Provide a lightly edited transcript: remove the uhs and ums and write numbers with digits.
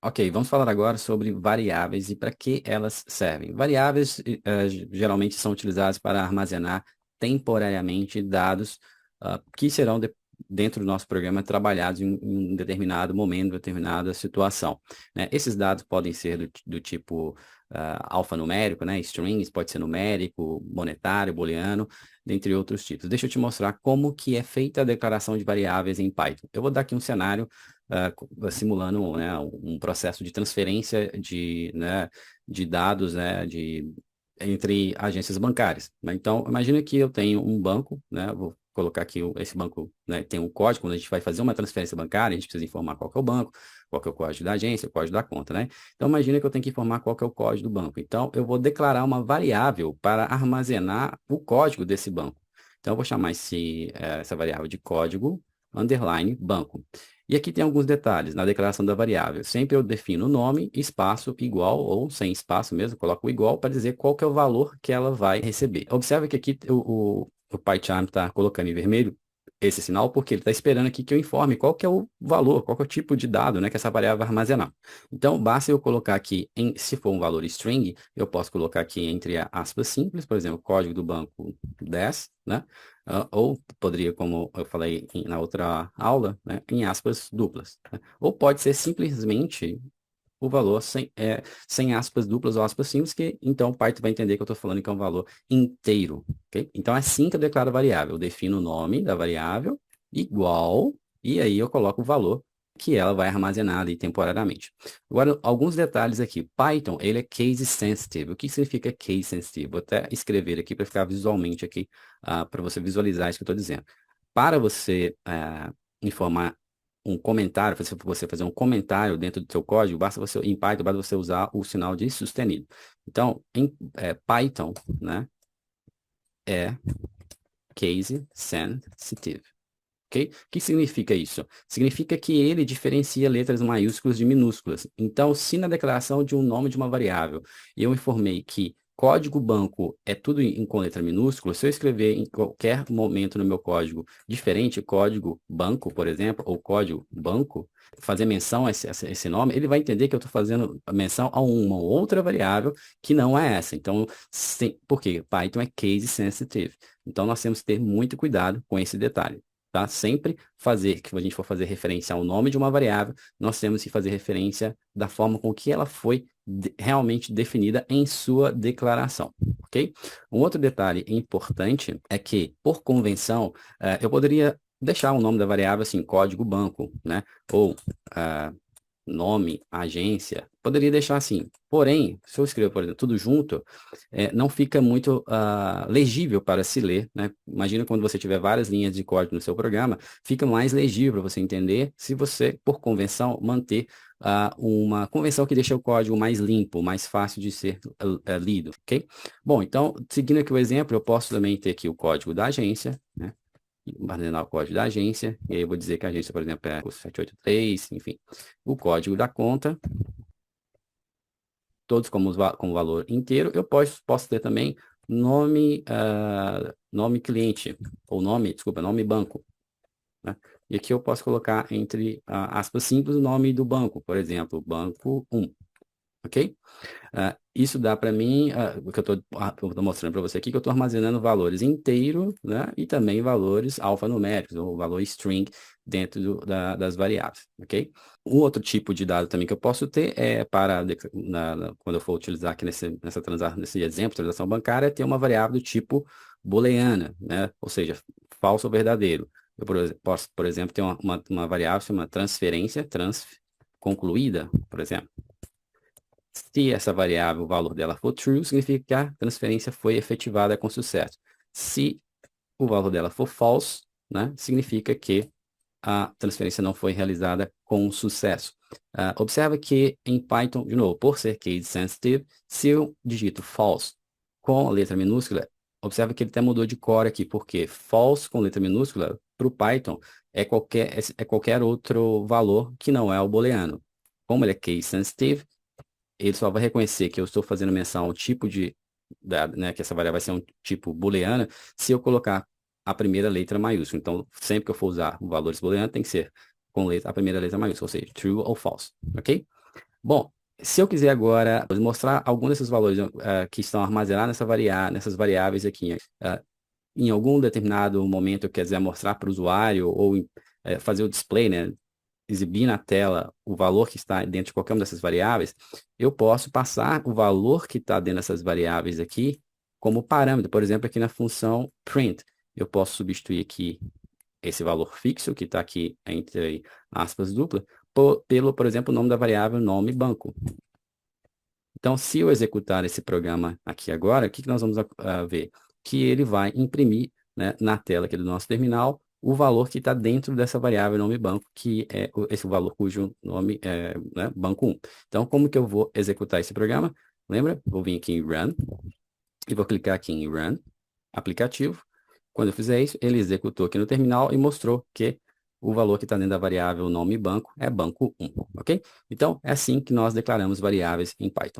Ok, vamos falar agora sobre variáveis e para que elas servem. Variáveis geralmente são utilizadas para armazenar temporariamente dados que serão dentro do nosso programa trabalhados em um determinado momento, determinada situação, né? Esses dados podem ser do tipo alfanumérico, né? Strings, pode ser numérico, monetário, booleano, dentre outros tipos. Deixa eu te mostrar como que é feita a declaração de variáveis em Python. Eu vou dar aqui um cenário simulando, né, um processo de transferência de dados, né, entre agências bancárias, né? Então, imagina que eu tenho um banco, né, vou colocar aqui esse banco, né, tem um código. Quando a gente vai fazer uma transferência bancária, a gente precisa informar qual que é o banco, qual que é o código da agência, o código da conta, né? Então, imagina que eu tenho que informar qual que é o código do banco. Então, eu vou declarar uma variável para armazenar o código desse banco. Então, eu vou chamar essa variável de código underline banco. E aqui tem alguns detalhes na declaração da variável. Sempre eu defino o nome, espaço, igual ou sem espaço mesmo, coloco o igual para dizer qual que é o valor que ela vai receber. Observe que aqui o PyCharm está colocando em vermelho esse sinal porque ele está esperando aqui que eu informe qual que é o valor, qual que é o tipo de dado, né, que essa variável vai armazenar. Então, basta eu colocar aqui, se for um valor string, eu posso colocar aqui entre aspas simples, por exemplo, código do banco 10, né? Ou poderia, como eu falei na outra aula, né, em aspas duplas, né? Ou pode ser simplesmente o valor sem aspas duplas ou aspas simples, que então o Python vai entender que eu estou falando que é um valor inteiro, ok? Então é assim que eu declaro a variável. Eu defino o nome da variável, igual, e aí eu coloco o valor que ela vai armazenar ali temporariamente. Agora, alguns detalhes aqui. Python, ele é case sensitive. O que significa case sensitive? Vou até escrever aqui para ficar visualmente aqui, para você visualizar isso que eu estou dizendo. Para você informar um comentário, você fazer um comentário dentro do seu código, em Python, basta você usar o sinal de sustenido. Então, em Python, né, é case sensitive. Ok? O que significa isso? Significa que ele diferencia letras maiúsculas de minúsculas. Então, se na declaração de um nome de uma variável eu informei que código banco é tudo com letra minúscula, se eu escrever em qualquer momento no meu código diferente, código banco, por exemplo, ou código banco, fazer menção a esse nome, ele vai entender que eu estou fazendo menção a uma outra variável que não é essa. Então, por quê? Python é case sensitive. Então, nós temos que ter muito cuidado com esse detalhe. Tá? Sempre que a gente for fazer referência ao nome de uma variável, nós temos que fazer referência da forma com que ela foi realmente definida em sua declaração, ok? Um outro detalhe importante é que, por convenção, eu poderia deixar o nome da variável assim, código banco, né? Ou nome, agência, poderia deixar assim. Porém, se eu escrever, por exemplo, tudo junto, não fica muito legível para se ler, né? Imagina quando você tiver várias linhas de código no seu programa, fica mais legível para você entender se você, por convenção, manter uma convenção que deixa o código mais limpo, mais fácil de ser lido, ok? Bom, então, seguindo aqui o exemplo, eu posso também ter aqui o código da agência, né? Armazenar o código da agência, e aí eu vou dizer que a agência, por exemplo, é o 783, enfim, o código da conta, todos como valor inteiro. Eu posso ter também nome cliente, ou desculpa, nome banco, né? E aqui eu posso colocar entre aspas simples o nome do banco, por exemplo, banco 1, ok? Isso dá para mim, o que eu estou mostrando para você aqui, que eu estou armazenando valores inteiros, né, e também valores alfanuméricos, ou valor string dentro das variáveis, ok? Um outro tipo de dado também que eu posso ter é quando eu for utilizar aqui nesse exemplo, transação bancária, ter uma variável do tipo booleana, né, ou seja, falso ou verdadeiro. Eu posso, por exemplo, ter uma variável chamada transferência, concluída, por exemplo. Se essa variável, o valor dela for true, significa que a transferência foi efetivada com sucesso. Se o valor dela for false, né, significa que a transferência não foi realizada com sucesso. Observa que em Python, de novo, por ser case sensitive, se eu digito false com a letra minúscula, observa que ele até mudou de cor aqui, porque false com letra minúscula, para o Python, é qualquer outro valor que não é o booleano. Como ele é case sensitive, ele só vai reconhecer que eu estou fazendo menção ao tipo né, que essa variável vai ser um tipo booleana, se eu colocar a primeira letra maiúscula. Então, sempre que eu for usar valores booleanos, tem que ser com a primeira letra maiúscula, ou seja, true ou false, ok? Bom, se eu quiser agora mostrar algum desses valores que estão armazenados nessas variáveis aqui, em algum determinado momento eu quiser mostrar para o usuário ou fazer o display, né, exibir na tela o valor que está dentro de qualquer uma dessas variáveis, eu posso passar o valor que está dentro dessas variáveis aqui como parâmetro. Por exemplo, aqui na função print, eu posso substituir aqui esse valor fixo, que está aqui entre aspas dupla, pelo, por exemplo, o nome da variável nome banco. Então, se eu executar esse programa aqui agora, o que nós vamos ver? Que ele vai imprimir, né, na tela aqui do nosso terminal o valor que está dentro dessa variável nome banco, que é esse valor cujo nome é, né, banco 1. Então, como que eu vou executar esse programa? Lembra? Vou vir aqui em Run e vou clicar aqui em Run, aplicativo. Quando eu fizer isso, ele executou aqui no terminal e mostrou que o valor que está dentro da variável nome banco é banco 1, ok? Então, é assim que nós declaramos variáveis em Python.